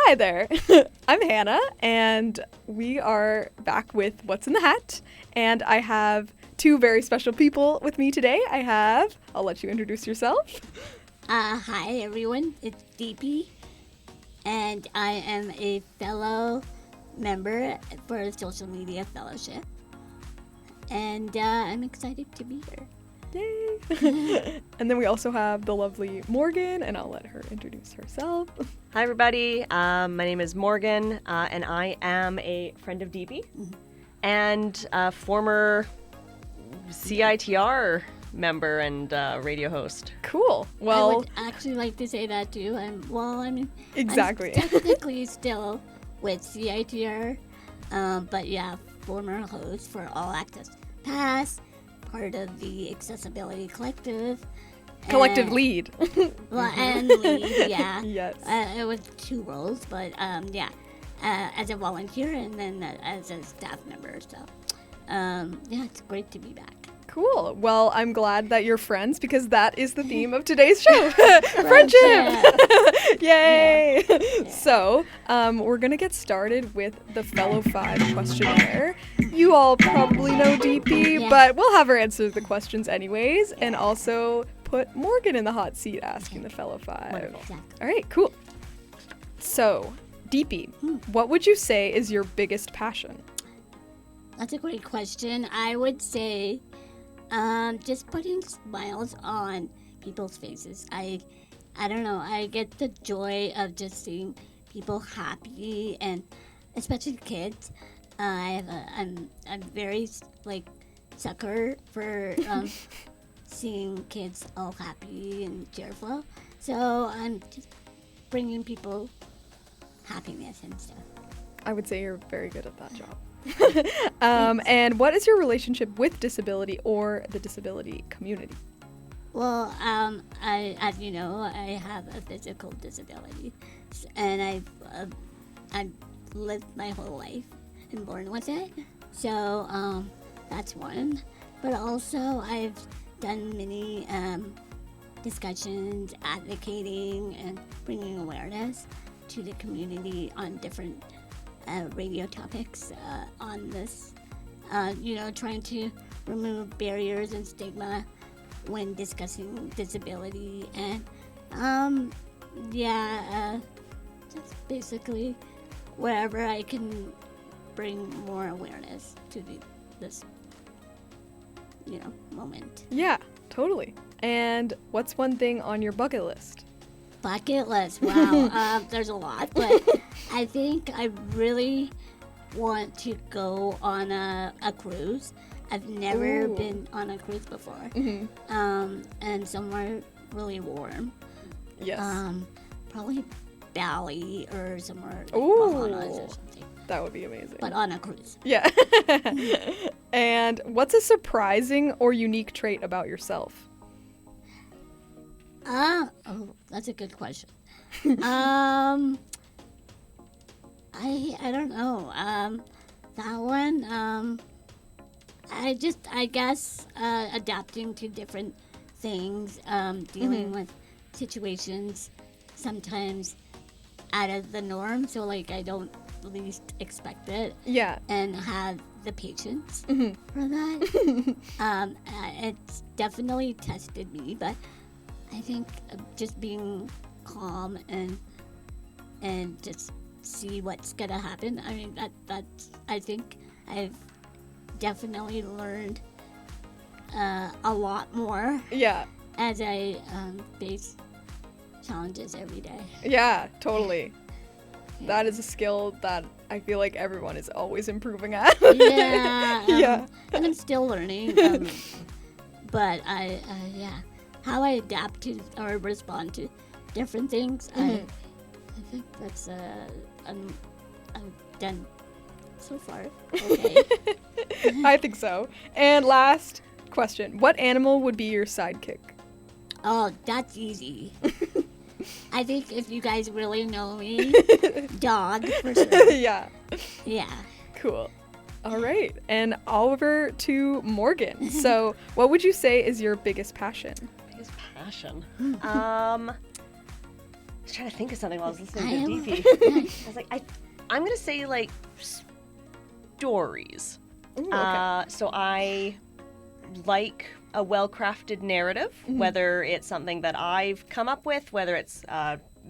Hi there. I'm Hannah, and we are back with What's in the Hat. And I have two very special people with me today. I'll let you introduce yourself. Hi everyone, it's Deepi, and I am a fellow member for a social media fellowship, and I'm excited to be here. Yay! And then we also have the lovely Morgan, and I'll let her introduce herself. Hi everybody, my name is Morgan, and I am a friend of Deepi, and a former CiTR member and radio host. Cool. I Well, would actually like to say that too. exactly. I'm technically still with CiTR, but yeah, former host for All Access Pass, part of the Accessibility Collective. Collective lead. Well, and lead, yeah. Yes. It was two roles, but as a volunteer and then as a staff member. So, yeah, it's great to be back. Cool. Well, I'm glad that you're friends because that is the theme of today's show. Friendship! Yay! Yeah. So, we're going to get started with the Fellow 5 questionnaire. You all probably know Deepi, Yeah. but we'll have her answer the questions anyways, and also put Morgan in the hot seat asking the Fellow 5. Wonderful. All right, cool. So, Deepi, what would you say is your biggest passion? That's a great question. I would say just putting smiles on people's faces. I don't know. I get the joy of just seeing people happy, and especially kids. I'm very sucker for seeing kids all happy and cheerful. So I'm just bringing people happiness and stuff. I would say you're very good at that job. And what is your relationship with disability or the disability community? Well, as you know, I have a physical disability, and I've lived my whole life and born with it. So that's one. But also, I've done many discussions, advocating, and bringing awareness to the community on different radio topics on this. Trying to remove barriers and stigma when discussing disability, and just basically wherever I can bring more awareness to this moment. Yeah, totally. And what's one thing on your bucket list? Bucket list, wow. There's a lot, but I think I really want to go on a cruise. I've never been on a cruise before. And somewhere really warm. Yes. Probably Bali or somewhere like Ooh. Bahamas or something. That would be amazing. But on a cruise. Yeah. And what's a surprising or unique trait about yourself? That's a good question. I don't know. That one. I guess adapting to different things, dealing with situations sometimes out of the norm. So I don't least expect it. Yeah. And have the patience for that. It's definitely tested me, but I think just being calm and just see what's gonna happen. I mean that's I think I've definitely learned a lot more. Yeah. As I face challenges every day. Yeah, totally. Yeah. That is a skill that I feel like everyone is always improving at. Yeah. Yeah. And I'm still learning. But how I adapt to or respond to different things, I think that's I've done so far. Okay. I think so. And last question. What animal would be your sidekick? Oh, that's easy. I think if you guys really know me, dog for sure. Yeah. Yeah. Cool. All right. And over to Morgan. So, what would you say is your biggest passion? Biggest passion? was trying to think of something while I was listening to Deepi. I was like, I'm going to say, like, stories. Ooh, okay. So I like a well-crafted narrative, whether it's something that I've come up with, whether it's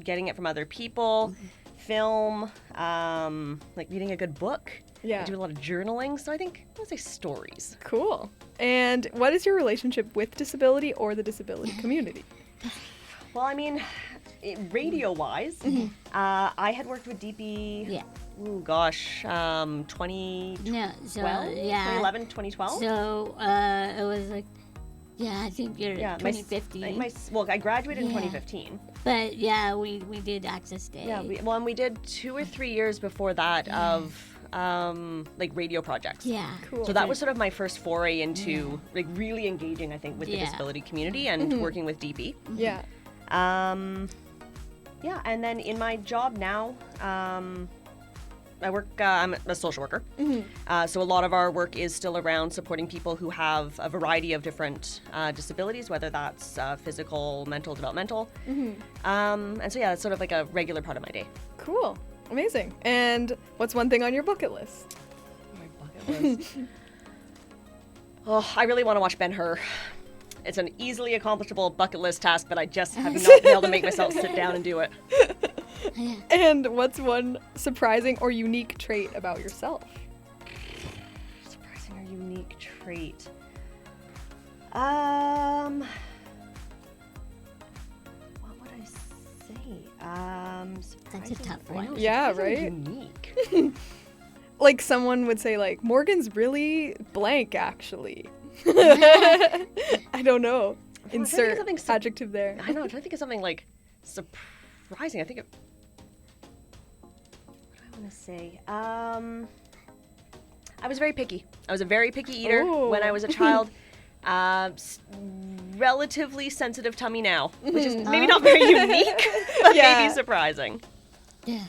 getting it from other people, film, like reading a good book. Yeah. I do a lot of journaling, so I think I would say stories. Cool. And what is your relationship with disability or the disability community? Well, I mean, radio-wise, I had worked with Deepi, Yeah. ooh, gosh, 2012? No, so, 2011, 2012? So, it was like, yeah, I think you're Yeah, 2015. I graduated in Yeah. 2015. But yeah, we did Access Day. Yeah, and we did 2 or 3 years before that of like radio projects. Yeah. Cool. So that was sort of my first foray into like really engaging, I think, with the Yeah. disability community and working with Deepi. Yeah. Yeah, and then in my job now, I work, I'm a social worker. So a lot of our work is still around supporting people who have a variety of different disabilities, whether that's physical, mental, developmental. And so yeah, that's sort of like a regular part of my day. Cool. Amazing. And what's one thing on your bucket list? My bucket list. Oh, I really want to watch Ben-Hur. It's an easily accomplishable bucket list task, but I just have not been able to make myself sit down and do it. Yeah. And what's one surprising or unique trait about yourself? Surprising or unique trait. What would I say? That's a tough surprising- I know, one. Yeah, surprising right? Unique. Like someone would say like, Morgan's really blank actually. I don't know. trying to think of Insert something adjective there. I know. I'm trying to think of something like surprising. I think. What do I want to say? I was very picky. I was a very picky eater when I was a child. Relatively sensitive tummy now, which is maybe not very unique, but Yeah. maybe surprising. Yeah.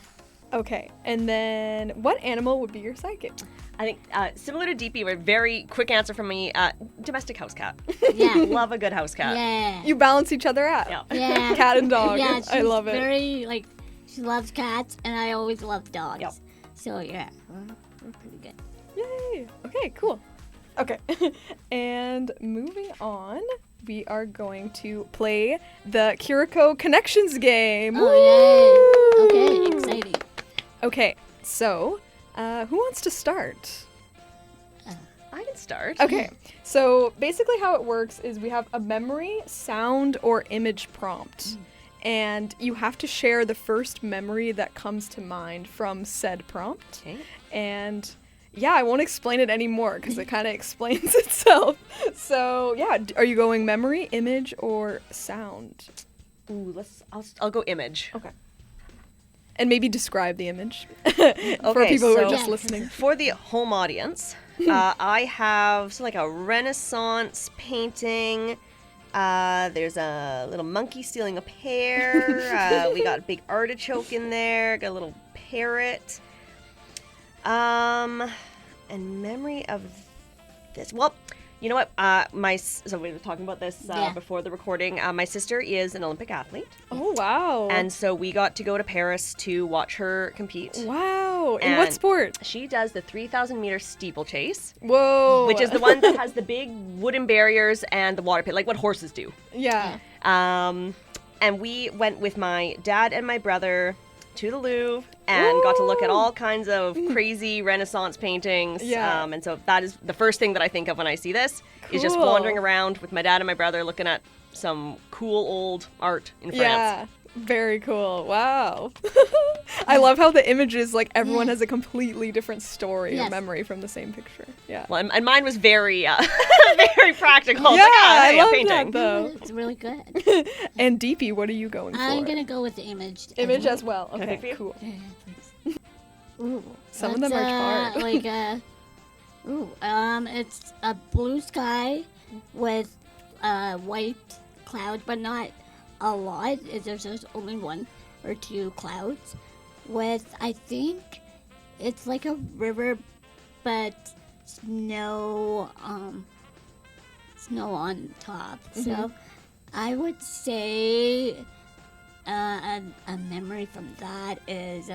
Okay. And then what animal would be your sidekick? I think similar to Deepi, a very quick answer from me: domestic house cat. Yeah. Love a good house cat. Yeah. You balance each other out. Yeah. Yeah. Cat and dog. Yeah, I love it. Very like she loves cats, and I always love dogs. Yep. So yeah, we're pretty good. Yay. Okay, cool. Okay. And moving on, we are going to play the Kiriko Connections game. Oh Woo! yay! Okay, exciting. Okay, so who wants to start? I can start. Okay, so basically how it works is we have a memory, sound, or image prompt. And you have to share the first memory that comes to mind from said prompt. Okay. And yeah, I won't explain it anymore because it kind of explains itself. So yeah, are you going memory, image, or sound? Ooh, I'll go image. Okay. And maybe describe the image for people who are so- just Yeah. listening. For the home audience, I have like a Renaissance painting. There's a little monkey stealing a pear. We got a big artichoke in there. Got a little parrot. And memory of this. Well, you know what? So we were talking about this Yeah. before the recording. My sister is an Olympic athlete, Oh, wow. and so we got to go to Paris to watch her compete. Wow. In what And- sport? She does the 3,000-meter steeplechase, Whoa. which is the one that has the big wooden barriers and the water pit, like what horses do. Yeah. And we went with my dad and my brother to the Louvre and got to look at all kinds of crazy Renaissance paintings. Yeah. And so that is the first thing that I think of when I see this, is just Cool. wandering around with my dad and my brother looking at some cool old art in France. Yeah. Very cool. Wow. I love how the images, like, everyone has a completely different story or Yes. memory from the same picture. Yeah. Well, and mine was very, very practical. Yeah, It's like, I hey, a love painting. that, though. It's really good. And Deepi, what are you going for? I'm gonna go with the image. Image as well. I Okay, pick for you? cool. Yeah, please. Ooh, Some of them that's, are hard. It's a blue sky with white clouds, but not a lot. There's just only one or two clouds. With, I think, it's like a river, but snow on top. So I would say a memory from that is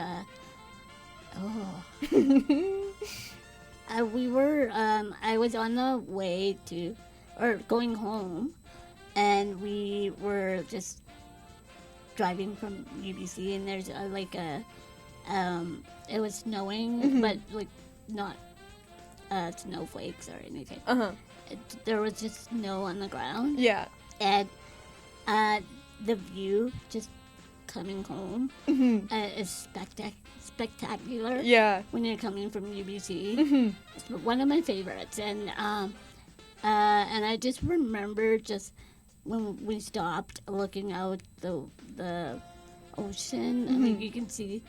we were I was on the way to or going home, and we were just driving from UBC, and there's it was snowing, but like not snowflakes or anything. There was just snow on the ground. Yeah. And the view just coming home is spectacular. Yeah. When you're coming from UBC, it's one of my favorites. And I just remember just when we stopped looking out the ocean. I mean, you can see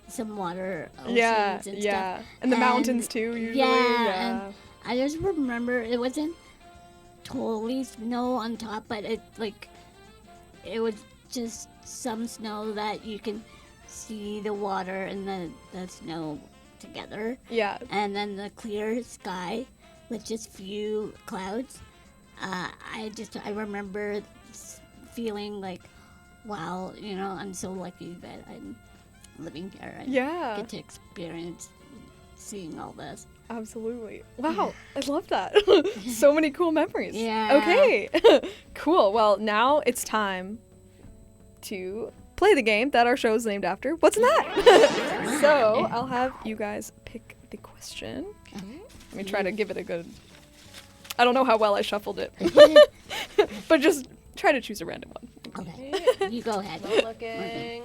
some water oceans and stuff. And the mountains too, usually. Yeah. And I just remember it wasn't totally snow on top, but it was just some snow that you can see the water and the snow together. Yeah. And then the clear sky with just few clouds. I remember feeling like, wow, I'm so lucky that I'm living here and get to experience seeing all this. Absolutely. Wow, I love that. So many cool memories. Yeah. Okay. Cool. Well, now it's time to play the game that our show is named after. What's in that? So I'll have you guys pick the question. Let me try to give it a good... I don't know how well I shuffled it. But just try to choose a random one. Okay. You go ahead. I'm looking.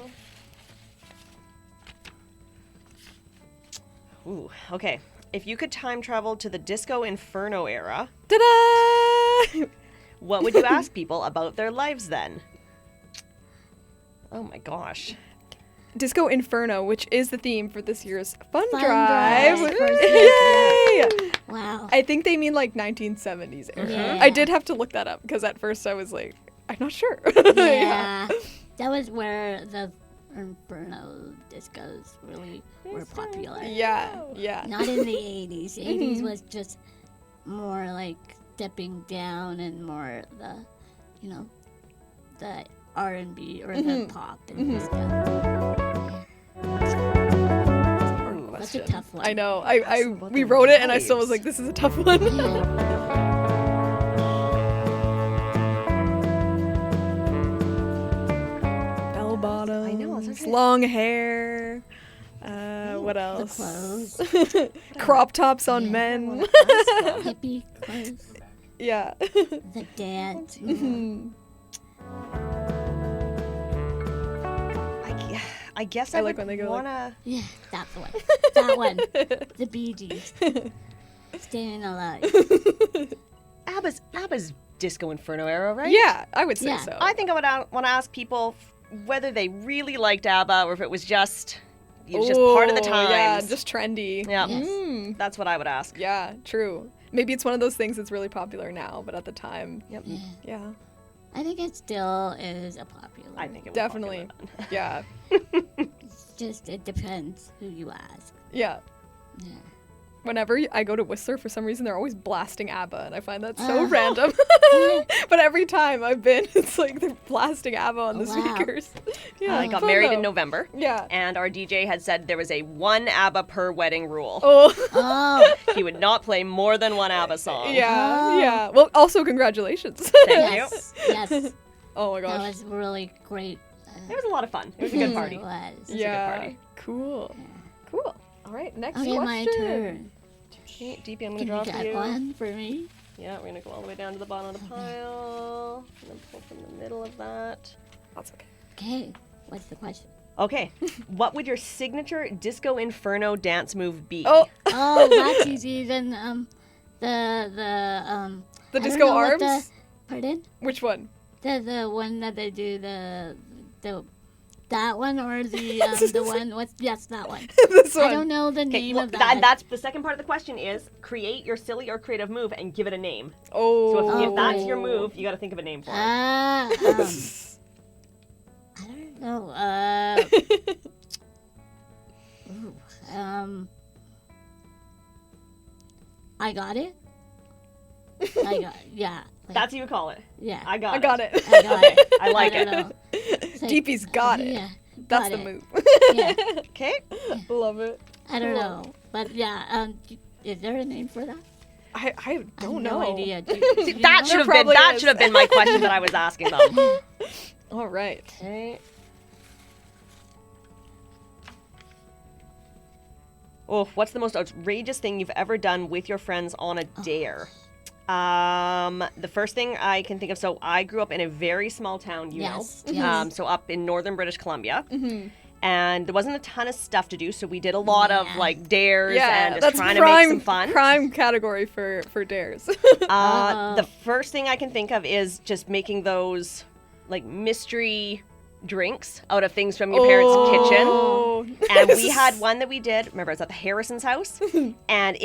Ooh, okay. If you could time travel to the Disco Inferno era, Ta-da! what would you ask people about their lives then? Oh my gosh. Disco Inferno, which is the theme for this year's Fun Fun Drive. Drive. Yay! Wow. I think they mean like 1970s era. Yeah. I did have to look that up because at first I was like, I'm not sure. Yeah. That was where the Inferno discos really were popular. Yeah. Not in the 80s. 80s was just more like stepping down and more the R&B or the pop and stuff. That's a tough one. I know. We wrote it and I still was like, this is a tough one. Bell bottoms. I know, it's okay. Long hair. What else? clothes. Crop tops on men. Hippie clothes. Yeah. The dance. I guess I I like would when they go like- wanna. Yeah, that one. That one. The Bee Gees. Staying alive. ABBA's Disco Inferno era, right? Yeah, I would say Yeah. so. I think I would want to ask people whether they really liked ABBA or if it was just part of the Oh, times. Yeah, just trendy. Yeah. Yes. That's what I would ask. Yeah, true. Maybe it's one of those things that's really popular now, but at the time, Yep. yeah, I think it still is a popular. I think it was definitely. popular Yeah, It depends who you ask. yeah. Yeah. Whenever I go to Whistler, for some reason, they're always blasting ABBA, and I find that so random. But every time I've been, it's like they're blasting ABBA on the Wow. speakers. Yeah, I got fun married though. in November. Yeah. And our DJ had said there was a one ABBA per wedding rule. Oh, Oh, He would not play more than one ABBA song. yeah, Oh. yeah. Well, also congratulations. Thank you. yes. Yes. Oh my That gosh. was really great. It was a lot of fun. It was a good party. It was. Yeah. party. Cool. Cool. All right, next Okay, question. my turn. Okay, Deepi, I'm going to Can draw you for get you. one for me? Yeah, we're going to go all the way down to the bottom of the pile. And then pull from the middle of that. That's okay. Okay. What's the question? Okay. What would your signature Disco Inferno dance move be? Oh, Oh, that's easy. Then the the I don't disco know what arms. Pardon? Which one? The one that they do the that one or the one that one. This one. I don't know the Okay, name well, of that. that's the second part of the question is create your silly or creative move and give it a name. Oh. So if Oh. that's your move, you got to think of a name for it. I don't know. I got it. Yeah. That's what you call it. Yeah. I got I got it. I got it. I like don't it. know. It's like, Deepi's got it. Yeah, That's got the it. move. Yeah, Okay. Love it. I don't Cool. know, but yeah. Is there a name for that? I I don't have know. no idea. That should have been probably is. my question that I was asking them. All right. Okay. Oh, what's the most outrageous thing you've ever done with your friends on a dare? The first thing I can think of, so I grew up in a very small town, Yes, know. yes. So up in northern British Columbia. And there wasn't a ton of stuff to do, so we did a lot of Yeah. like dares Yeah, and just that's trying to make some prime fun. prime category for dares. The first thing I can think of is just making those like mystery drinks out of things from your parents' kitchen. Oh. And we had one that we did. Remember, it was at the Harrison's house, and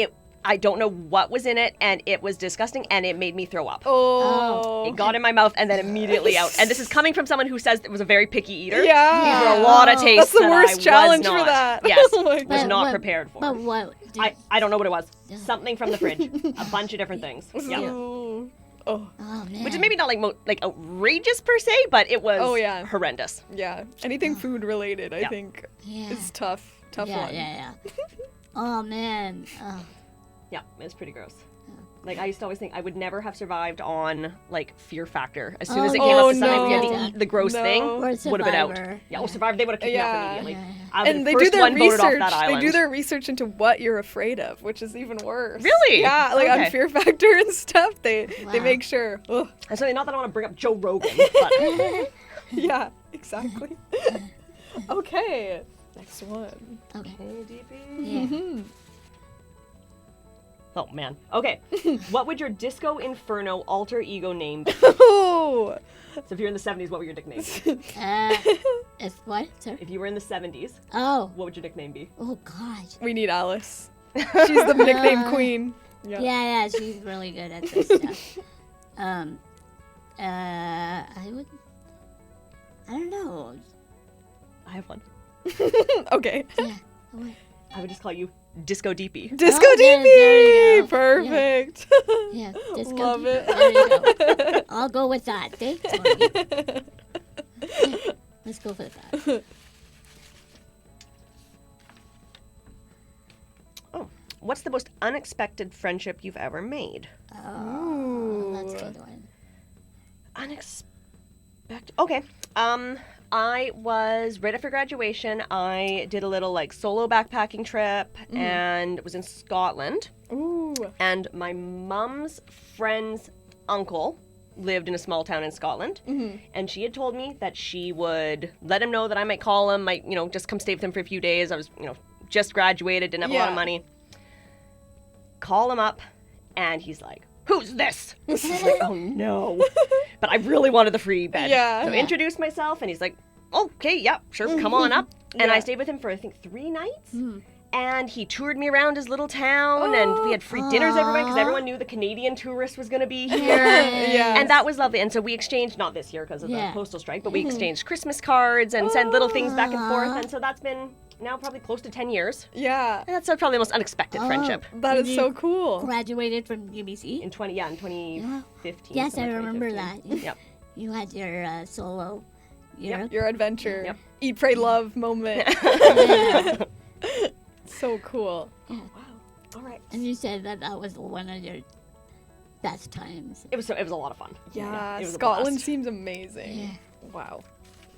I don't know what was in it, and it was disgusting, and it made me throw up. Oh. It got in my mouth and then immediately out. And this is coming from someone who says it was a very picky eater. Yeah. These were a lot of tastes That's the that worst I was challenge not, for that. Yes, Oh my was God. not prepared for. But what? I don't know what it was. Yeah. Something from the fridge. A bunch of different things. Yeah. Ooh. Oh. Oh man. Which is maybe not like outrageous per se, but it was Oh, yeah. horrendous. Yeah. Anything food related, I Yeah. think, Yeah. is tough. Tough yeah, one. yeah. Oh man. Oh. Yeah, it was pretty gross. Like, I used to always think I would never have survived on, like, Fear Factor. As soon as it came Oh, up to something we had no. to eat the gross No. thing, Or would have been out. Survivor. Yeah, or Survivor, they would have kicked me Yeah. off immediately. Yeah, yeah. I was And the they do first their one voted off research. that They island. do their research into what you're afraid of, which is even worse. Really? Yeah, like Okay. on Fear Factor and stuff, they Wow. make sure. Ugh. And so, not that I want to bring up Joe Rogan, but Yeah, exactly. Okay, next one. Okay. Deepy. Yeah. Oh man. Okay. What would your Disco Inferno alter ego name be? Oh, So if you're in the 70s, what would your nickname be? It's what? Sorry. If you were in the 70s, Oh. what would your nickname be? Oh gosh. we need Alice. She's the nickname queen. Yeah, yeah. She's really good at this stuff. I don't know. I have one. Okay. Yeah. What? I would just call you Disco Deepy. Disco Oh, there you DP! go. Perfect. Yeah. Disco. Love it. There you go. I'll go with that. Thanks, Tony. Yeah, let's go with that. Oh, what's the most unexpected friendship you've ever made? Oh, that's a good one. Unexpected. Okay. I was right after graduation. I did a little like solo backpacking trip and was in Scotland. Ooh. And my mom's friend's uncle lived in a small town in Scotland. And she had told me that she would let him know that I might call him, might, just come stay with him for a few days. I was, just graduated, didn't have a lot of Yeah. money. Call him up, and he's like, "Who's this?" I was like, "Oh no." But I really wanted the free bed. Yeah. So I Yeah. introduced myself, and he's like, "Okay, yeah, sure, come on up." And I Yeah. stayed with him for, I think, 3 nights. And he toured me around his little town, and we had free dinners everywhere because everyone knew the Canadian tourist was going to be here. Yeah. And that was lovely. And so we exchanged, not this year because of Yeah. the postal strike, but we exchanged Christmas cards and sent little things back and forth. And so that's been now probably close to 10 years. Yeah. And that's probably the most unexpected friendship. That is You so cool. Graduated from UBC. In 2015. Yes, I somewhere remember 2015. that. Yep. You had your solo Europe. Your adventure. Yep. Eat, pray, love moment. Yeah. So cool. Oh, wow. All right. And you said that was one of your best times. It was a lot of fun. Yeah, it was a Scotland blast. seems amazing. Yeah. Wow.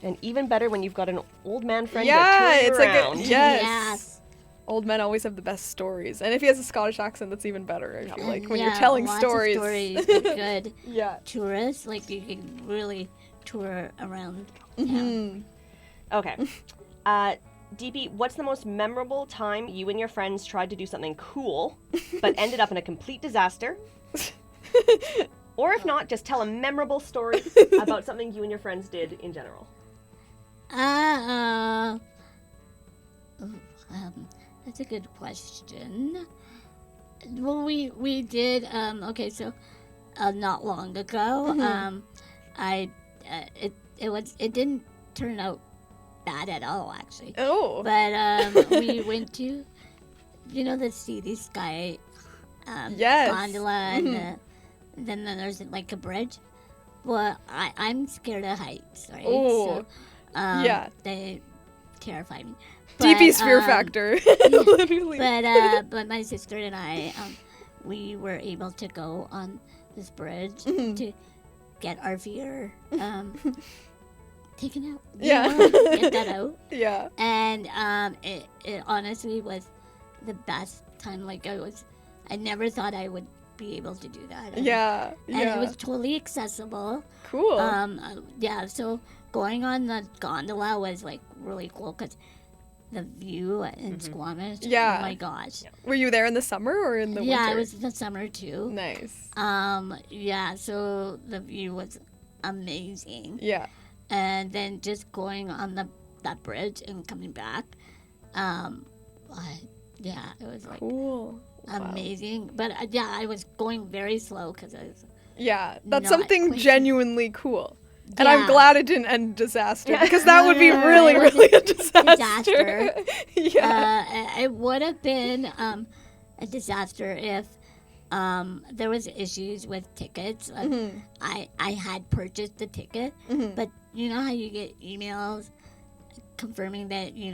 And even better when you've got an old man friend Yeah, to tour you it's like around. yes. Yes. Old men always have the best stories, and if he has a Scottish accent, that's even better. I feel like when Yeah, you're telling lots stories. of stories with good Yeah. tourists, like you can really tour around. Mm. Okay. Deepi, what's the most memorable time you and your friends tried to do something cool, but ended up in a complete disaster? Or if not, just tell a memorable story about something you and your friends did in general. That's a good question. Well, we did. Okay, so not long ago, it didn't turn out bad at all, actually. Oh. But we went to, the Sea Sky Yes. gondola, and then there's like a bridge. Well, I'm scared of heights, right? Oh. Yeah. They terrify me. Deepi's But, fear factor. Literally. But my sister and I, we were able to go on this bridge to get our fear taken out. You Yeah. know, get that out. Yeah. And it honestly was the best time. Like I never thought I would be able to do that. Yeah. And Yeah. it was totally accessible. Cool. Yeah, so going on the gondola was like really cool because the view in Squamish. Yeah. Oh my gosh. Were you there in the summer or in the winter? Yeah, it was the summer too. Nice. Yeah, so the view was amazing. Yeah. And then just going on that bridge and coming back, yeah, it was like Cool. Wow. amazing. But yeah, I was going very slow because I was. Yeah, that's Not something quick. genuinely cool. And I'm Yeah. glad it didn't end disaster because that No, would be no, no, really, it was really a a disaster. Yeah. It would have been a disaster if there was issues with tickets. I had purchased the ticket, but you know how you get emails confirming that you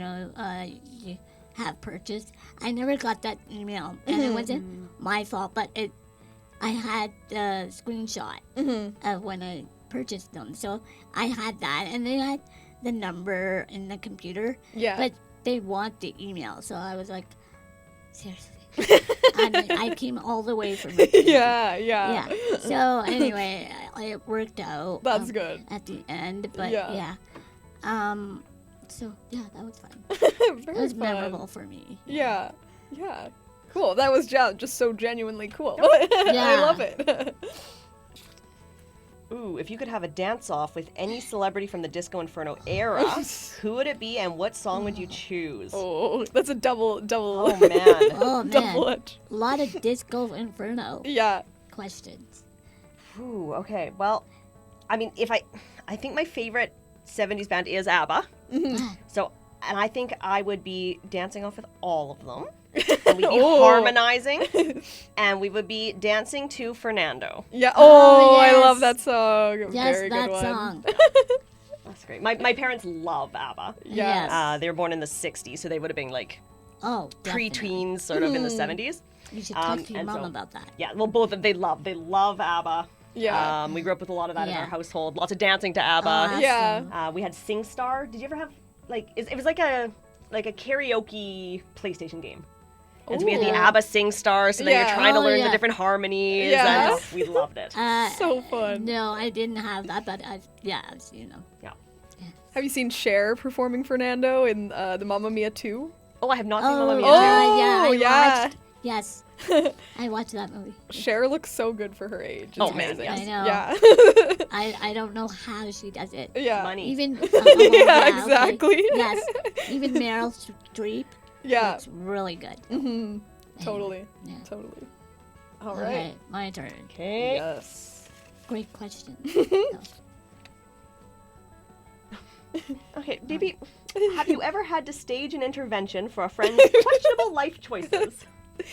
have purchased. I never got that email, and it wasn't my fault. But I had the screenshot of when I purchased them, so I had that, and they had the number in the computer. Yeah. But they want the email, so I was like, seriously. And I came all the way from it. Yeah. Yeah. So anyway, it worked out. That's good. At the end, but Yeah. yeah. So yeah, that was fun. Very It was fun. memorable for me. Yeah. Yeah. Cool. That was just so genuinely cool. I Yeah. love it. Ooh, if you could have a dance-off with any celebrity from the Disco Inferno era, who would it be and what song would you choose? Oh, that's a double. Oh, man. Oh Double man, edge. a lot of Disco Inferno Yeah. questions. Ooh, okay. Well, I mean, I think my favorite 70s band is ABBA. So, and I think I would be dancing off with all of them. And we'd be Oh. harmonizing. And we would be dancing to Fernando. Yeah. Oh, Oh, I yes. love that song. Yes, Very that good one. song. That's great. My parents love ABBA. Yes. They were born in the 60s, so they would have been like Oh, definitely. pre-tweens, sort of in the 70s. You should talk to your and mom so- about that. Yeah, well, both of them, they love ABBA. Yeah. We grew up with a lot of that in Yeah. our household. Lots of dancing to ABBA. Awesome. Yeah. We had SingStar. Did you ever have it was like a karaoke PlayStation game. And so we had the Ooh. ABBA SingStar, so then Yeah. you're trying to Oh, learn yeah. the different harmonies. Yeah. And we loved it. So fun. No, I didn't have that, but I've seen them. Yeah. Have you seen Cher performing Fernando in the Mamma Mia 2? Oh, I have not seen Mamma Mia yeah, Oh, I yeah. watched. Yes, I watched that movie. Cher looks so good for her age. It's Oh, man, amazing. yes. I know. Yeah. I don't know how she does it. Yeah. Money. Even Yeah, okay. exactly. Yes, even Meryl Streep. Yeah. It's really good. Hmm. Totally. Yeah. Totally. All Okay, right. my turn. Okay. Yes. Great question. Okay, Deepi, have you ever had to stage an intervention for a friend's questionable life choices?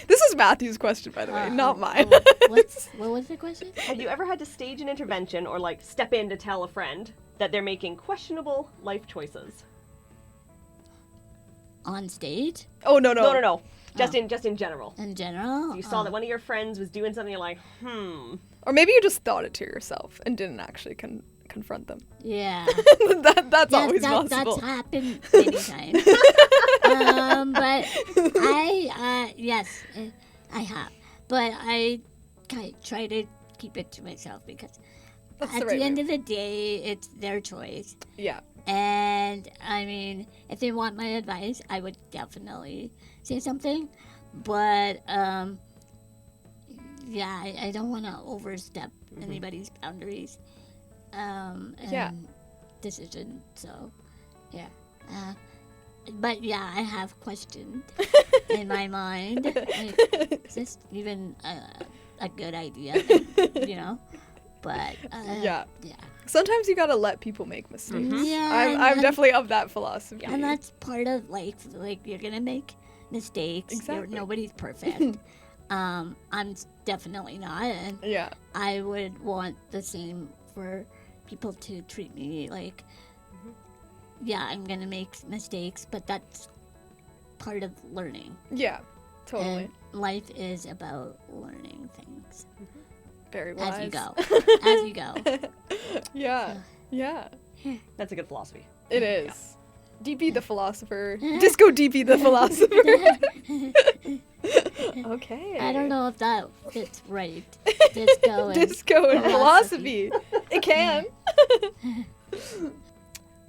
This is Matthew's question, by the way, not mine. What was the question? Have you ever had to stage an intervention or step in to tell a friend that they're making questionable life choices? On stage, Oh. No. No. Just in general. in general. You saw that one of your friends was doing something, you're like, Or maybe you just thought it to yourself and didn't actually confront them. Yeah. That's always possible. That's happened many times. But yes, I have. But I try to keep it to myself because That's at the the right end move. of the day, it's their choice. Yeah. And I mean, if they want my advice, I would definitely say something. But yeah, I don't want to overstep anybody's boundaries. Yeah. And decision. So, yeah. But yeah, I have questioned in my mind, like, is this even a good idea? You know? But Yeah. yeah. Sometimes you gotta let people make mistakes. Yeah, I'm and- definitely of that philosophy. And that's part of life. Like, you're gonna make mistakes. Exactly. Nobody's perfect. I'm definitely not, and Yeah. I would want the same for people to treat me like yeah, I'm gonna make mistakes, but that's part of learning. Yeah, totally. And life is about learning things Very wise. as you go. As you go. Yeah, yeah, That's a good philosophy. it is. Deepi the philosopher. Disco Deepi the philosopher. Okay. I don't know if that fits right. Disco and Disco and philosophy. It can.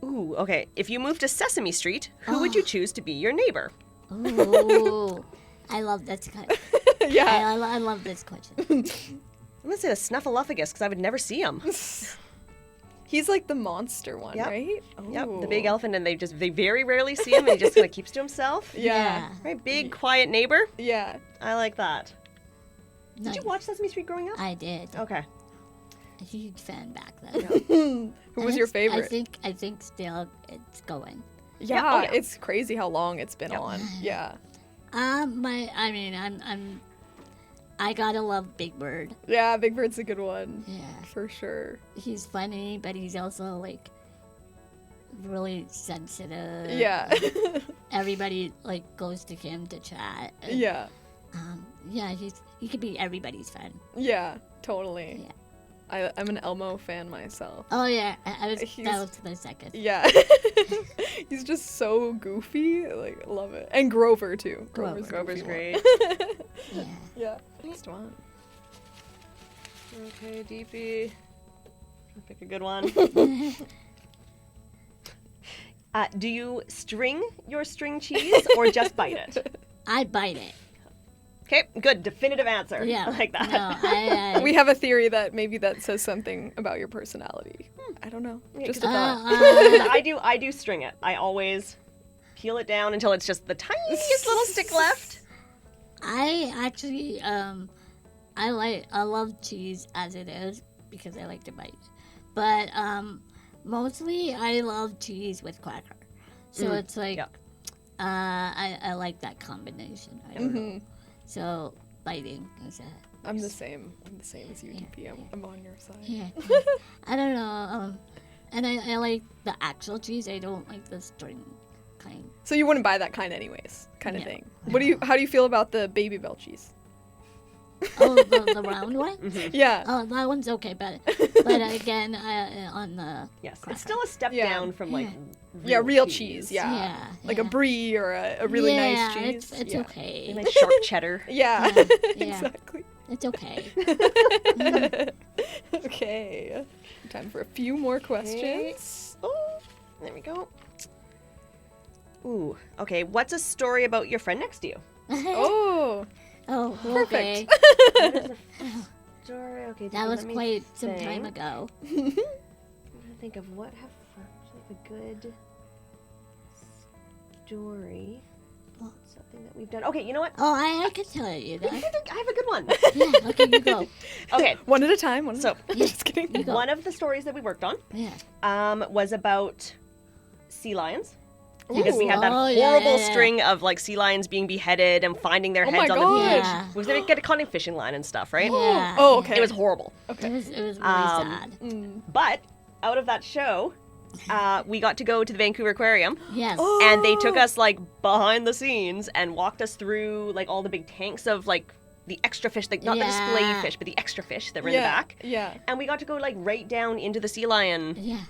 Ooh, okay. If you moved to Sesame Street, who would you choose to be your neighbor? Ooh, I love this question. Yeah. I love this question. I'm gonna say the Snuffleupagus because I would never see him. He's like the monster one, Yep. right? Yep, the Ooh. big elephant, and they very rarely see him, and he just kind of keeps to himself. Yeah. Right, big quiet neighbor. Yeah. I like that. Nice. Did you watch Sesame Street growing up? I did. Okay. A huge fan back then. Who was your favorite? I think still it's going. Yeah, oh, yeah. it's crazy how long it's been Yep. on. Yeah. I gotta love Big Bird. Yeah, Big Bird's a good one. Yeah. For sure. He's funny, but he's also like really sensitive. Yeah. Everybody like goes to him to chat. And, Yeah. Yeah, he could be everybody's friend. Yeah, totally. Yeah. I'm an Elmo fan myself. Oh yeah, that He's- was my second. Yeah. He's just so goofy. Like, love it. And Grover, too. Grover. the Grover's goofy great. Yeah. one. Yeah. Next one. Okay, Deepy. Pick a good one. Do you string your string cheese or just bite it? I bite it. Okay, good. Definitive answer. Yeah. I like that. No, We have a theory that maybe that says something about your personality. I don't know. Yeah, Just a 'cause thought. I do string it. I always peel it down until it's just the tiniest little stick left. I actually I love cheese as it is because I like to bite. But mostly I love cheese with cracker. So it's like yeah. I like that combination. I don't know. So biting is a I'm the same. I'm the same as you, DP. I'm on your side. yeah. I don't know. And I like the actual cheese. I don't like the string kind. So you wouldn't buy that kind anyways, kind of No. thing. How do you feel about the Baby Bell cheese? Oh, the round one? Yeah. Oh, that one's okay, but again, on the Yes, it's still a step Yeah. down from like Yeah, real cheese. Yeah. Yeah, Like yeah. a brie or a really nice cheese. It's yeah. a okay. nice sharp cheddar. Yeah. Yeah, yeah. Exactly. It's okay. Okay. Time for a few more questions. Oh, there we go. Ooh, okay. What's a story about your friend next to you? Oh. Oh, okay. Perfect. What is a story? Okay, That was let me quite some time think. ago. I'm trying to think of what have like a good story. Something that we've done. Okay, you know what? Oh, I can tell you that. I have a good one. Yeah, okay, you go. Okay, One at a time. So- Just kidding. You go. one of the stories that we worked on Yeah. was about sea lions. Because we had that Oh, horrible yeah. string of like sea lions being beheaded and finding their Oh heads my on the beach. gosh. Yeah. Was they get caught in fishing line and stuff, right? Yeah. Oh, okay. It was horrible. It was really sad. But out of that show, we got to go to the Vancouver Aquarium, Yes. and they took us like behind the scenes and walked us through like all the big tanks of like the extra fish, like not the display Yeah. fish, but the extra fish that were Yeah. in the back. Yeah. And we got to go like right down into the sea lion Yeah.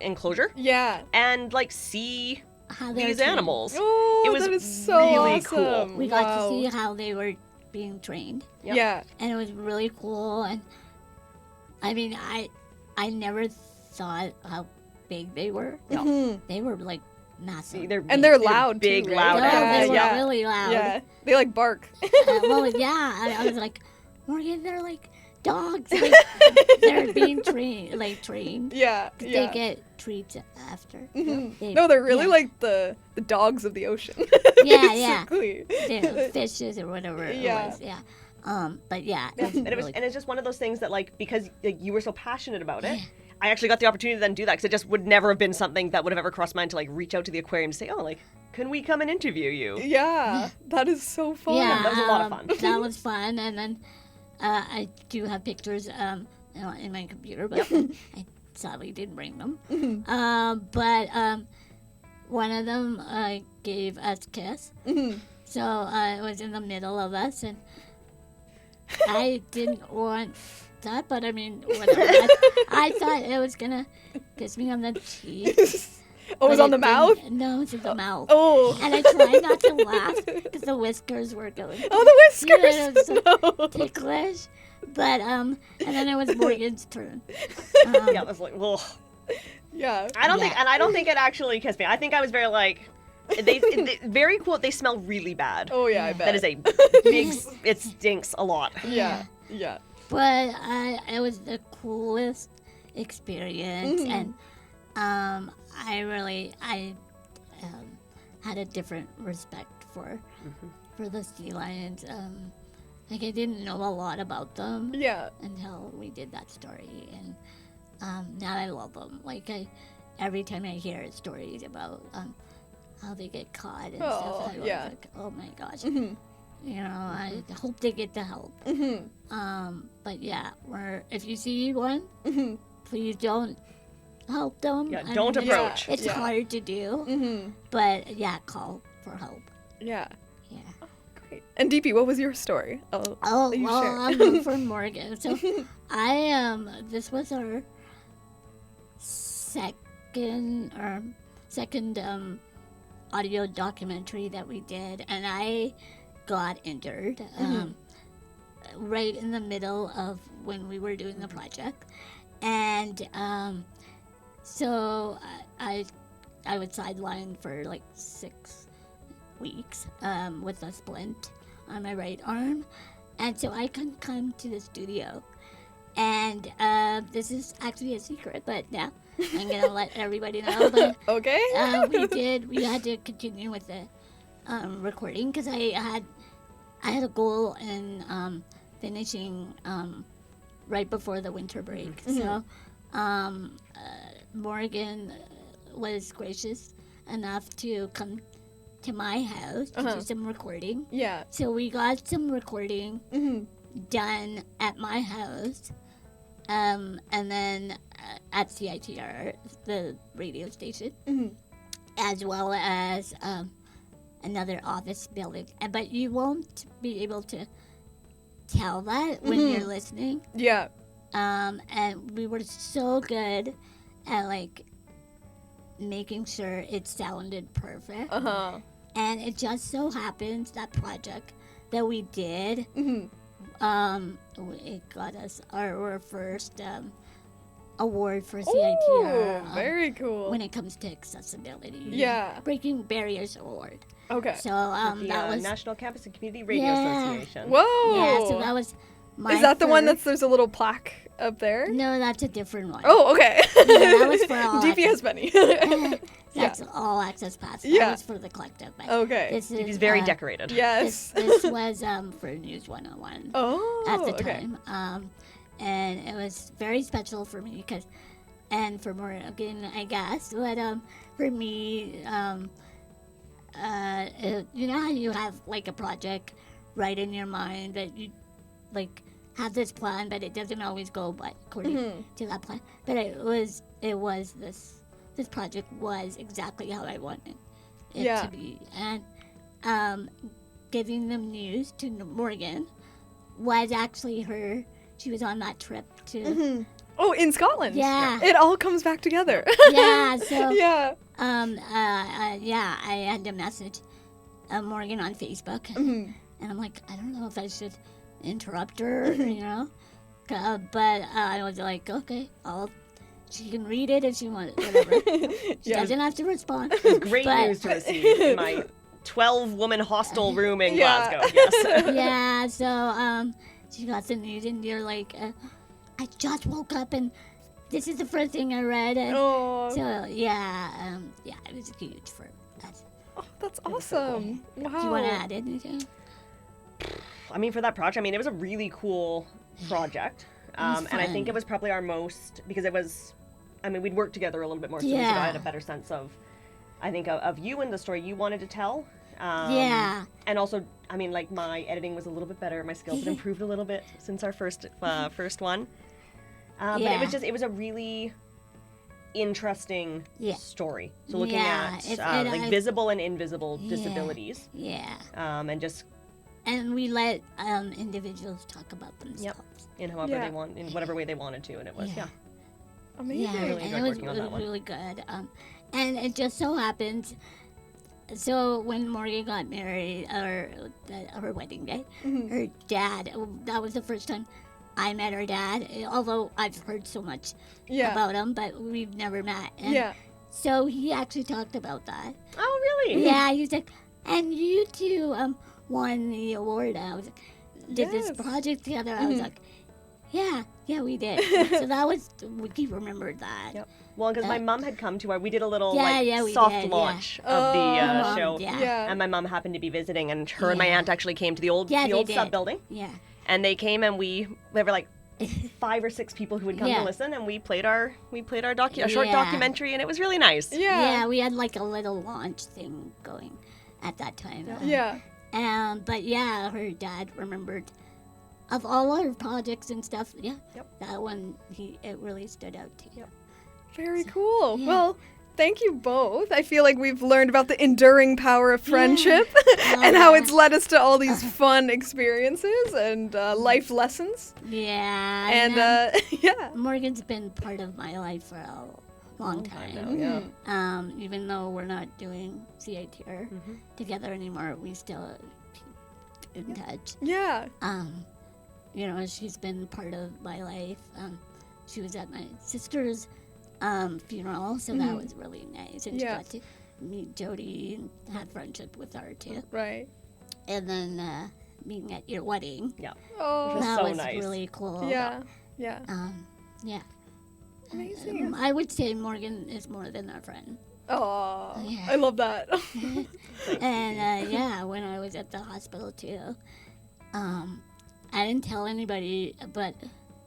enclosure Yeah. and like see How they're these trained. animals. Oh, It was that is so really cool. awesome. We got Wow. to see how they were being trained, Yep. Yeah. and it was really cool. And I mean, I never thought how big they were. Mhm. They were like massive. They're And they're loud big, too, loud right? Oh, they were yeah. really loud. Yeah. They like bark. Well, yeah. I was like, Morgan, they're like dogs. Like, they're being trained. Yeah. They get treats after. Mhm. They- No, they're really yeah. like the dogs of the ocean. Yeah, yeah. Basically. They're fishes or whatever Yeah. it was. Yeah. But yeah. And it's just one of those things that like because like, you were so passionate about it, I actually got the opportunity to then do that because it just would never have been something that would have ever crossed my mind to like reach out to the aquarium to say, oh, like, can we come and interview you? Yeah. That is so fun. Yeah, that was a lot of fun. That was fun, and then I do have pictures in my computer, but I sadly didn't bring them. Mm-hmm. But one of them gave us kiss. So it was in the middle of us, and I didn't want that, but I mean, whatever. I thought it was gonna kiss me on the cheek. Oh, it was but on the mouth? didn't. No, it was in the mouth. Oh. And I tried not to laugh because the whiskers were going. Oh, the whiskers! Yeah, it was so No. ticklish. But, and then it was Morgan's turn. Yeah, I was like, well, Yeah. I don't think, Yeah. and I don't think it actually kissed me. I think I was very like, they very cool. They smell really bad. Oh, yeah, I bet. That is a big. It stinks a lot. Yeah. Yeah. But it was the coolest experience, and I had a different respect for the sea lions. Like I didn't know a lot about them Yeah. until we did that story, and now I love them. Like every time I hear stories about how they get caught and Oh, stuff, I yeah. like, oh my gosh. Mhm. You know, I hope they get the help. Mhm. But yeah, if you see one, Mhm. please don't help them. Yeah, I don't mean, approach. It's Yeah. hard to do, Mhm. but yeah, call for help. Yeah. Yeah. Great. And Deepi, what was your story? Oh, you well, share. I'm from Morgan. So this was our second audio documentary that we did, and I got injured right in the middle of when we were doing the project, and so I was sidelined for like 6 weeks with a splint on my right arm, and so I couldn't come to the studio. And this is actually a secret, but now I'm gonna let everybody know. But Okay. we had to continue with the recording because I had a goal in finishing right before the winter break. So Morgan was gracious enough to come to my house to do some recording. Yeah. So we got some recording Mhm. done at my house, and then at CiTR, the radio station, as well as another office building. But you won't be able to tell that when you're listening. Yeah. And we were so good at like making sure it sounded perfect. Uh-huh. And it just so happens that project that we did, it got us our first award for CiTR. Oh, very cool. When it comes to accessibility. Yeah. Breaking Barriers Award. Okay. So The that was National Campus and Community Radio Yeah. Association. Whoa. yeah. So that was my. Is that the one first- there's a little plaque up there? No, that's a different one. Oh, okay. Yeah, that was for all DP has access. many. That's all access pass. That Yeah. was for the collective. But Okay. This is He's very decorated. Yes. This was for News 101 Oh. at the okay. time, and it was very special for me because, and for Morgan, I guess, but for me, you know how you have like a project right in your mind that you like have this plan, but it doesn't always go but according to that plan. But it was this project was exactly how I wanted it Yeah. to be, and giving them news to Morgan was actually her. She was on that trip to Oh, in Scotland. Yeah. It all comes back together. yeah. So Yeah. yeah, I had to message Morgan on Facebook, and I'm like, I don't know if I should interrupt her, you know, but I was like, okay, she can read it if she wants, whatever. She Yeah. doesn't have to respond. It was great But- news to receive in my 12-woman hostel room in Yeah. Glasgow. Yes. Yeah, so she got the news, and you're like, I just woke up, and this is the first thing I read, and Oh, so yeah, it was huge for us. that's awesome. Wow. Do you want to add anything? I mean, for that project, I mean, it was a really cool project. was And I think fun. it was probably our most, because it was, I mean, we'd worked together a little bit more, so I Yeah. had a better sense of, I think, of you and the story you wanted to tell. Yeah. And also, I mean, like, my editing was a little bit better. My skills had improved a little bit since our first one. But Yeah. it was a really, interesting Yeah. story. So looking Yeah, at if like visible and invisible Yeah. disabilities, Yeah. and just And we let individuals talk about themselves. in however Yeah. they want, in whatever way they wanted to, and it was Yeah. Amazing. Yeah, really and enjoyed it was working on that one. really good. And it just so happens. So when Morgan got married, or her wedding day, Mhm. her dad. That was the first time I met her dad. Although I've heard so much Yeah. about him, but we've never met. And Yeah. So he actually talked about that. oh really? Yeah, he was like, and you two won the award. I was like, did this Yes. project together? I was Mhm. like, yeah, we did. So that was, he remembered that. Yep. Well, because my mom had come to our, we did a little Yeah, like yeah, we soft did, yeah. launch of Oh. the Mom, show, yeah. Yeah. and my mom happened to be visiting, and her and my Yeah. aunt actually came to the old Yeah, the they old sub did. building, Yeah. and they came, and there were like 5 or 6 people who would come Yeah. to listen, and we played our a short Yeah. documentary, and it was really nice. Yeah, we had like a little launch thing going at that time. Yeah. But yeah, her dad remembered of all our projects and stuff. Yeah. Yep. That one, it really stood out to you. Very cool. yeah. Well, thank you both. I feel like we've learned about the enduring power of friendship and how yeah. it's led us to all these fun experiences and life lessons. Yeah. And yeah. Morgan's been part of my life for a long time. now, yeah. Even though we're not doing CiTR together anymore, we still keep in touch. Yeah. She's been part of my life. She was at my sister's funeral, so that was really nice. And Yeah. she got to meet Jody and had friendship with her too. Right. And then meeting at your wedding. Yeah. Oh. was That so was nice. really cool. Yeah. Yeah. Yeah. Amazing. I would say Morgan is more than a friend. Oh. Yeah. I love that. And yeah, when I was at the hospital too, I didn't tell anybody, but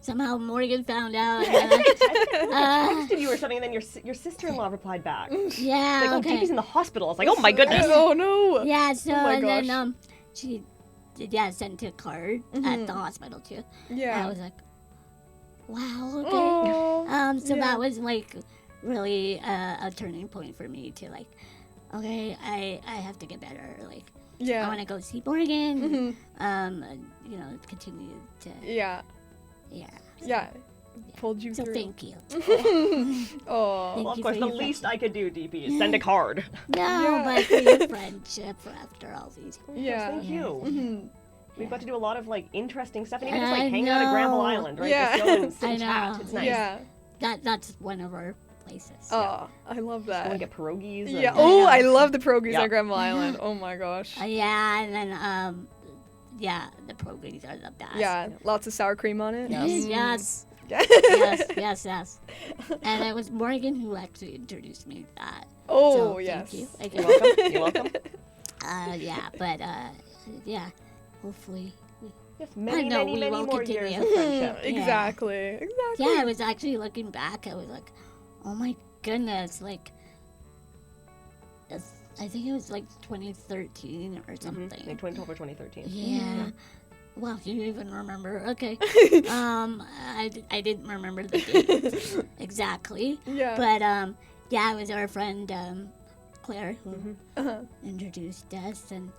somehow Morgan found out. I texted you or something, and then your sister-in-law replied back. Yeah, Like, oh, okay. Deepi's in the hospital. I was like, oh my goodness. Oh no. Yeah, so my and then gosh. she sent a card at the hospital too. Yeah. I was like, wow, okay. Oh. So yeah. that was like really a turning point for me to like, okay, I have to get better. Like, I Yeah. want to go see Morgan. Continue to Yeah. yeah. Yeah. Pulled you So through. thank you. Oh. Well, of you course, for the your least I could do, DP, is send a card. No, Yeah. but for your friendship after all these. Yeah. Thank you. Mhm. We've got to do a lot of like interesting stuff, and even just I like hang out at Granville know. Island, right? Yeah. Just go and sit I and chat. know. It's nice. Yeah. That's one of our places. Oh, I love Go and that. get pierogies. Yeah. And, Oh, know. I love the pierogies Yeah. on Granville Island. Oh my gosh. Yeah, and then the programs are the best. Yeah. Lots of sour cream on it. Yes. Yeah. yes. And it was Morgan who actually introduced me to that. Oh So, yes. Thank you. I You're guess. welcome. You're welcome. Yeah, but yeah, hopefully. Yes, I many, know, many, we many will more years continue. of friendship. Exactly. Exactly. Yeah, I was actually looking back. I was like, oh my goodness, like, I think it was like 2013 or something. Like 2012 or 2013. Yeah. Wow, you even remember? Okay. I didn't remember the date exactly, Yeah. but yeah, it was our friend Claire who Uh-huh. introduced us, and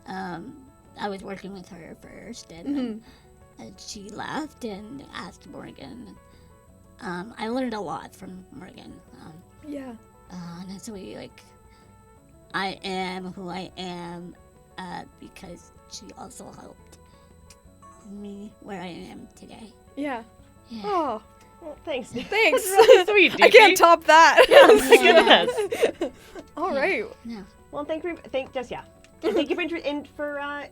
I was working with her first, and then she left and asked Morgan. I learned a lot from Morgan, Yeah. and that's why I am who I am because she also helped me where I am today. Yeah. Yeah. Oh, Well, thanks. thanks. Really sweet, I can't DP. top that. Oh my Yeah. goodness. All right. No. Well, thank you for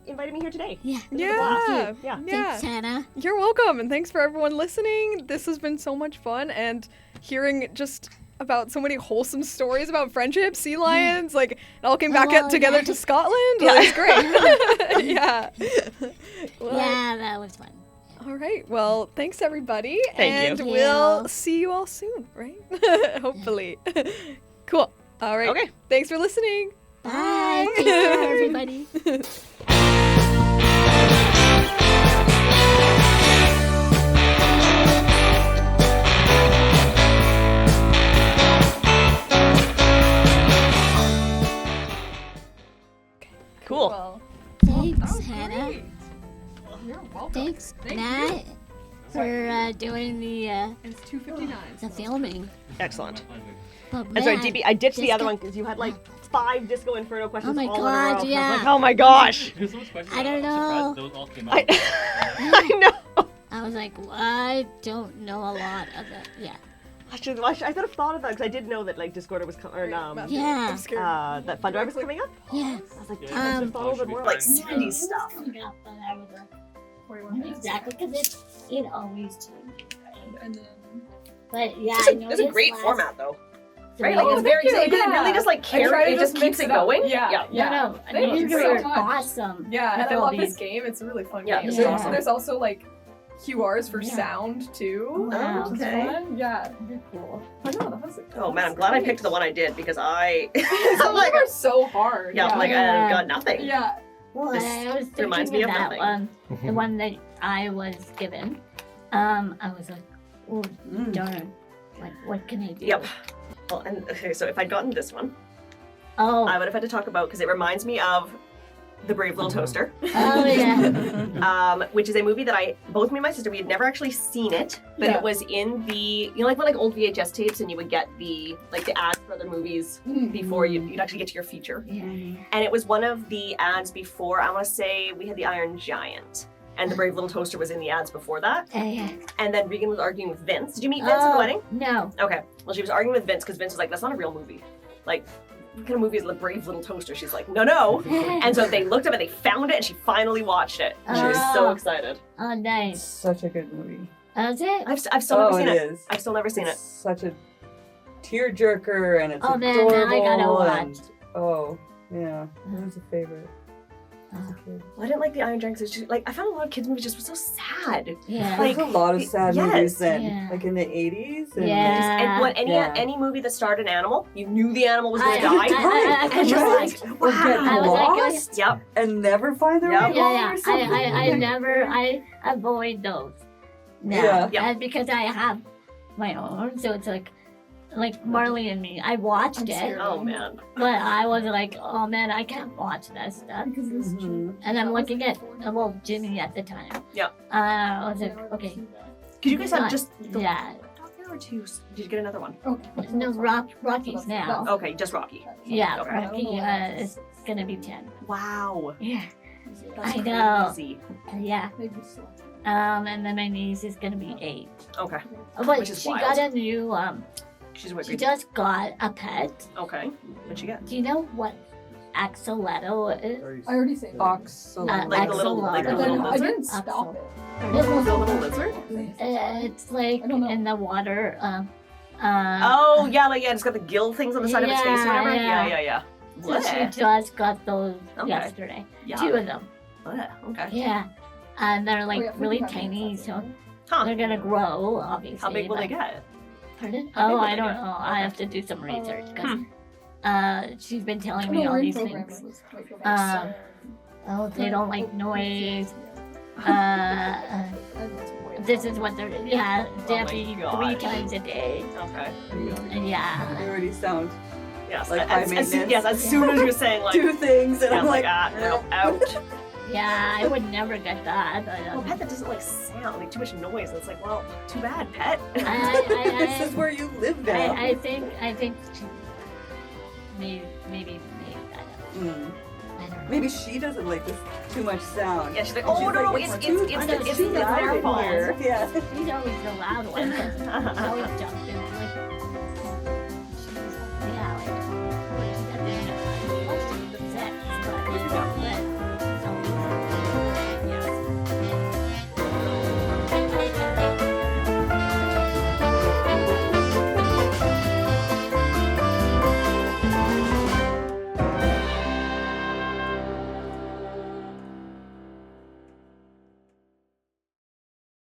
inviting me here today. Yeah. Yeah. Yeah. Yeah. Thanks, Hannah. You're welcome, and thanks for everyone listening. This has been so much fun, and hearing just about so many wholesome stories about friendship, sea lions, like it all came back well, together yeah. to Scotland. Yeah. It's great. Yeah. Well, Yeah, that was fun. All right. Well, thanks everybody, Thank you. and Thank we'll you. see you all soon, right? Hopefully. Cool. All right. Okay. Thanks for listening. Bye. Take care, everybody. Thanks, Hannah. You're welcome. Thanks, Thank Matt, for doing It's 2:59. the filming. Excellent. But And sorry, Matt, DB, I ditched the just other got- one because you had like 5 Disco Inferno questions Oh my all in a God, row. I was yeah. like, oh my gosh. There's so much questions. I don't I'm know. surprised those all came I, out. I know. I was like, I don't know a lot of it. Yeah. I should have thought of that because I did know that like Discorder was coming, or Yeah. I'm scared. that Fun Drive was coming up. Yeah. I was like, Yeah, damn, I should have thought a little bit more like should be fine. Sandy stuff. Coming up, but I was like, 41 minutes. exactly, because it always changes, right? And then. But yeah, It's I a, know it's a this great last format though. three- Right? Like it's Oh, very thank you. it really just like I try carry to it just just mix keeps it it up. going. Yeah. No, Thank you these so are much. awesome. Yeah, and I With all love these- this game. It's a really fun Yeah, game. this is There's- awesome. There's also like QRs for Yeah. sound too. Wow. Which is Okay. fun. Yeah. They're cool. I know, that was Oh man, I'm glad I picked the one I did because I Some I'm like of them are so hard. yeah, I'm like Yeah. I got nothing. Yeah. Well, This I was reminds thinking me of of that nothing. one, the one that I was given. I was like, oh darn, like what can I do? Yep. Well, and okay, so if I'd gotten this one, Oh, I would have had to talk about because it reminds me of The Brave Little Toaster, oh yeah. which is a movie that both me and my sister, we had never actually seen it, but Yeah. it was in the, you know, like when like old VHS tapes and you would get the ads for other movies before you'd actually get to your feature. Yeah. And it was one of the ads before, I want to say we had the Iron Giant. And The Brave Little Toaster was in the ads before that. Yeah. And then Regan was arguing with Vince. Did you meet Vince at the wedding? No. Okay. Well, she was arguing with Vince because Vince was like, that's not a real movie. Like, what kind of movie is The Brave Little Toaster? She's like, no. And so they looked up and they found it and she finally watched it. She was so Oh. excited. Oh, It's nice. such a good movie. That's it. I've still never seen it it. is. I've still never seen It's it. such a tearjerker, and it's Oh, man, now I adorable. gotta watch. and, oh, yeah, it was a favorite. As a kid. Well, I didn't like the Iron Giant because like I found a lot of kids movies just were so sad. Yeah. Like, There's a lot of sad yes. movies then, Yeah. like in the 80s. And Yeah. And when Yeah. any movie that starred an animal, you knew the animal was gonna I- die. I and just right. like, Or get wow. I was like, lost Yep. and never find their Yep. way home Yeah, or yeah. something. I avoid those. Now. Yeah. Yeah. And because I have my own, so it's like Marley and Me. I watched I'm it, scared. Oh man. but I was like, oh man, I can't watch that stuff. Mhm. And I'm looking at Jimmy at the time. Yeah. I was like, okay, Could you guys have Not- just the yeah. dog there or two? Did you get another one? No, Rocky's now. Okay, just Rocky. Yeah, Okay. Rocky is gonna be 10. Wow. Yeah, That's I know. crazy. yeah. And then my niece is gonna be 8. Okay. But Which is she wild. got a new She's what she grade? just got a pet. Okay. What'd you get? Do you know what axolotl is? I already said Box. Like the little Axolotl. little I lizard? didn't stop it. The little lizard? It's like I don't know. in the water. Oh yeah, like it's got the gill things on the side of its face or Yeah, whatever. yeah. Yeah. So she Bleh. just got those Okay. yesterday. Yeah. 2 of them. Bleh. Okay. Yeah. And they're like yeah, really 45 tiny, minutes so left, Huh. they're gonna grow, obviously. How big will they but- get? Pardon? How big Oh, will I they don't get? know. I Okay. have to do some research because Hmm. she's been telling Oh, me no, all we're in these programming. things. Wait, go back. Oh, they don't like noise. This is what they're they have to eat 3 gosh. times a day. Okay. And yeah. They already sound Yes. Like as, high as, maintenance. yes. As soon as you're saying like, two things, and yeah, I'm like, no, out. Yeah, I would never get that. But, Well, a pet that doesn't like sound, like too much noise. It's like, well, too bad, pet. this is where you live now. I think she maybe made that up. Mm. I don't know. Maybe she doesn't like this too much sound. Yeah, she's like, And oh no, like, it's too it's I know, it's she's their loud fault. here. Yeah. She's always the loud one. 'cause she's always jumping.